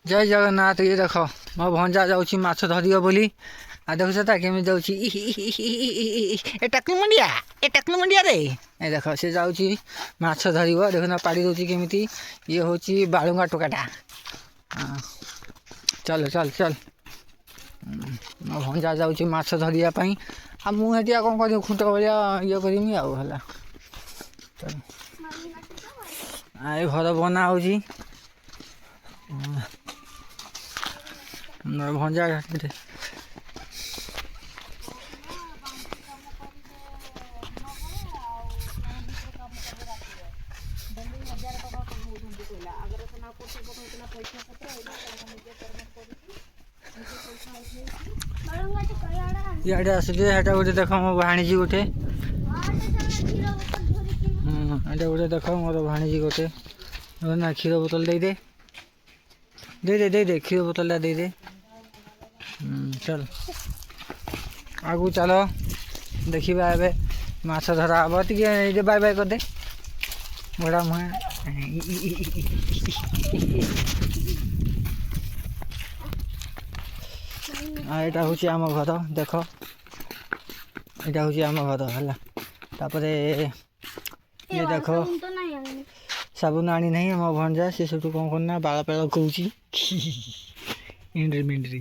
जय जगन्नाथ। ये देख मो भंजा जाऊँगी माछ धरियो बोली आ देखुछ ता केमी जाऊँगी ए टकलू मंडिया रे ए देख से जाऊँगी माछ धरिबो देखना पाड़ी दउची केमिति ये होची बालुंगा टोकाटा। चल चल चल मो भंजा जाऊँगी माछ धरिया पई आ मु हेटिया कोन करी खुंट भलिया ये करमी आ हला चल आ घर बना होची भंजा घाटे इे आसुचे हेटा गोटे देख मो भाणीजी गोटे एटा गोटे देख मोर भाणीजी गोटे ना क्षीर बोतल दे दे क्षीर बोतल दे दे। चल आगू चलो देखा ए माछ धरा हम टे बाय बाय कर दे बड़ा मुहे यहाँ हूँ आम घर देख यहाँ हूँ आम घर है तापर ये देख साबुन आनी नहीं मो भंजा सी सब कौन करना बाला पेड़ कौची इंड्री मिंड्री